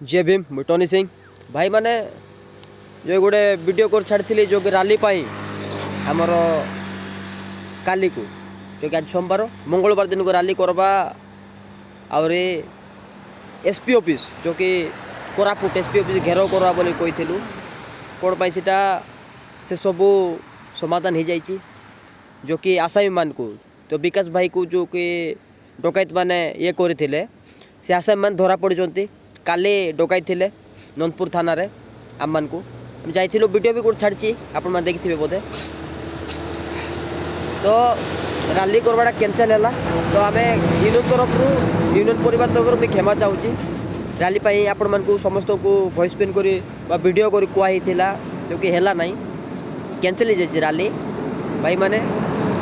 जय भीम मुई टोनी सिंह भाई माने जो गोटे वीडियो कर छाड़ी जो कि रैली आमर काली को जो कि आज सोमवार मंगलवार दिन को रैली करवा और एसपी ऑफिस जो कि कोरापुट एसपी ऑफिस घेराव करवा बोली कही कौन पाई सीटा से सबू समाधान हो जाइए जो कि आसामी मान को तो विकास भाई को जो कि डकैत माने ये करते से आसामी मान धरा पड़ी काली डकैत थे नंदपुर थाना रे आम मान को जाइए वीडियो भी गोटे छाड़ी आपण देखिए बोधे तो रैली करवाटा कैंसल है तो आम यूनियन तरफ यूनियन परिवार तरफ मैं क्षमा चाहूँगी रैली पाई आपण मानू समस्त को वॉइस पिन कर वीडियो कर कहुई जो कि है ना कैंसल हो जाए रैली भाई माने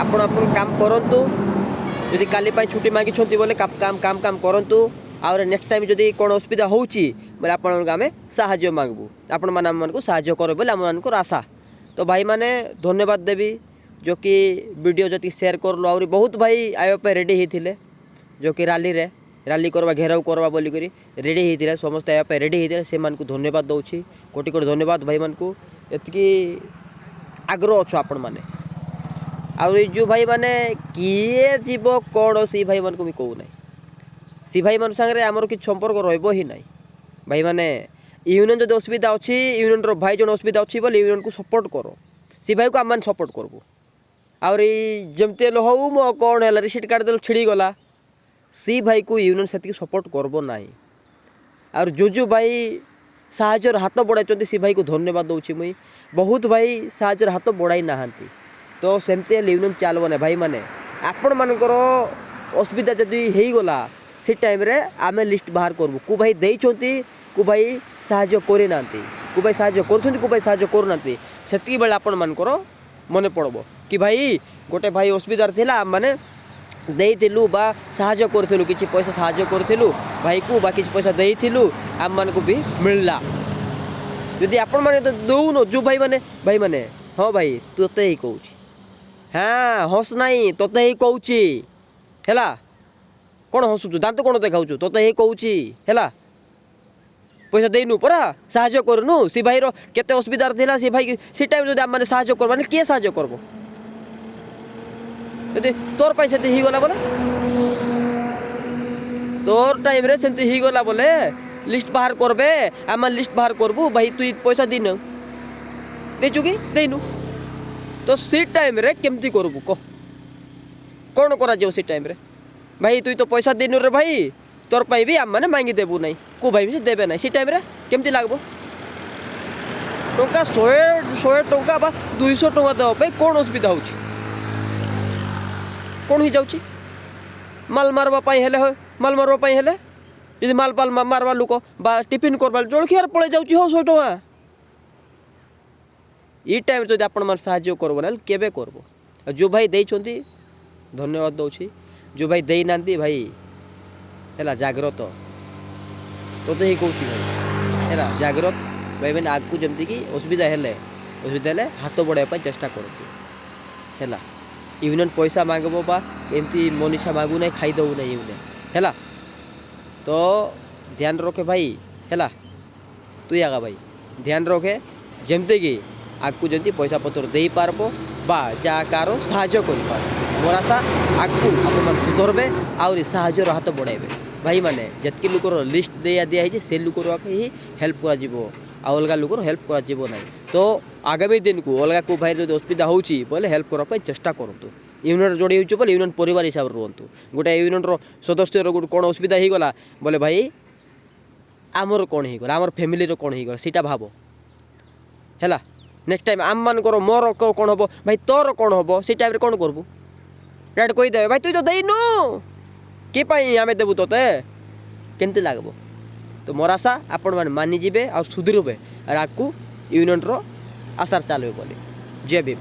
आपण अपन काम करूँ जदि काली छुट्टी मागिंट बोले काम काम काम करूँ और नेक्स्ट टाइम जदि कौन असुविधा होची बोले आपण आम साहाय्य मांगबू आपण मैंने आम को साहाय्य कर बोले आम मान आशा तो भाई माने धन्यवाद देवी जो कि वीडियो जति शेयर करलु और बहुत भाई आया रेडी होते जो कि रैली करवा घेराव करवा बोलिक रेडी होते समस्त आया रेडी होते से मान को धन्यवाद दूसरी कोटि कोटि धन्यवाद भाई मान को एतिकी आग्रह अच्छो आपण मैंने और जो भाई माने किए जीव कौन से भाई मान को मुझे कहूना सी भाई मान सागर आमर कि संपर्क रही ही ना भाई माने यूनियन जो असुविधा अच्छी यूनियन रो भाई जो असुविधा अच्छी बोले यूनियन को सपोर्ट करो सी भाई को आम मैंने सपोर्ट करबू और जमती हो मो कौन है रिसीट कार्ड दे छिड़गला सी भाई को यूनियन से सपोर्ट करब ना और जो भाई साहाଯ୍यर हाथ बढ़ाई सी भाई को धन्यवाद दूसरी मुई बहुत भाई साहाଯ୍यर हाथ बढ़ाई ना तो सेमती यूनियन चलब ना भाई माने आपण मानकर असुविधा जदि होगला से टाइम रे आमे लिस्ट बाहर करबू को भाई देइछंती को भाई साहाଯ୍य करि नांती को भाई साहाଯ୍य करछंती को भाई साहाଯ୍य करू नांती सेति बेला आपण मानकर मने पड़बो कि भाई गोटे भाई असुविधा थिला माने देइथिलु बा साहाଯ୍य करथिलु किछि पैसा साहाଯ୍य करथिलु भाई को बा किछि पैसा देइथिलु आम मान को भी मिलला यदि आपण माने तो दउनो जो भाई माने हां भाई तोते ही कहूची हाँ हस नहीं तोते ही कहूची हैला कौन हसुचु दांत कौन देखाऊ तोते ही कहूँ है पैसा देनु परा साहाଯ୍य करनु सी भाई रो केते असुविधा थिला सी भाई सी टाइम जदि आम माने साहाଯ୍य करबा ने के साहाଯ୍य करबो जदि तोर पाई सेति ही गला बोले तोर टाइम रे सेति ही गला बोले लिस्ट बाहर करबे आम लिस्ट बाहर करबू भाई तू पैसा दिन देचु कि देनु तो सी टाइम रे केमती करबू कह कौन करा जाओ सी टाइम रे भाई तु तो पैसा देनु रे भाई तोर पाई भी आम मैंने मांगी देबू नहीं को भाई भी देबे नहीं सी टाइम रे केमती लागबो टंका 100 टंका बा 200 टंका देवा कौन असुविधा होची कौन ही जाउची माल मारवा पाई हेले हो माल मारवा पाई हेले यदि माल पाल मारवा लोक बा टिफिन करबा जलखियार पळे जाउची हो 100 टंका ई टाइम जदि आपण मन साहाय्य करबो ना केबे करबो जो भाई देइछंती धन्यवाद दउची जो भाई दे ना भाई है जाग्रत तो ही कौन भाई है जाग्रत भाई मैंने आगू जमती कि असुविधा है हाथ बढ़ाई चेष्टा करती है यूनियन पैसा मांगब बा एमती मनीषा मागू ना खाईदे ना यूनियन है तो ध्यान रखे भाई है तु आगा भाई ध्यान रखे जमती कि आगू जमती पैसा पतर दे पारबो बा जा कार साहाय्य कर मोर आशा आगू आप सुधरबे आउरी साहाय्यर हाथ बढ़ाइबे भाई माने जतकी लोकर लिस्ट दिया से लोकर ही हेल्प करा अलग लोकर हेल्प करा ना तो आगामी दिन को अलग को भाई जो असुविधा होची बोले हेल्प करने चेष्टा करूँ यूनियन जोड़ी हो बोले यूनियन परिवार हिसाब से रुहतु गोटे यूनियन सदस्य गोटे कौन असुविधा होगला बोले भाई आमर कौन होगला आमर फैमिली कौन होगला सीटा भाव है नेक्स्ट टाइम आम मान मोर कौन हम भाई तोर कौन हम से टाइम कौन करबू डायरेक्ट कहीदे भाई तु तो देनु कि आम देबू तोते केमती लागबो तो मोर आशा आपण मैंने मानि जीवे और सुधरबे और आगू यूनियन आशार चलबे बोली जय भीम।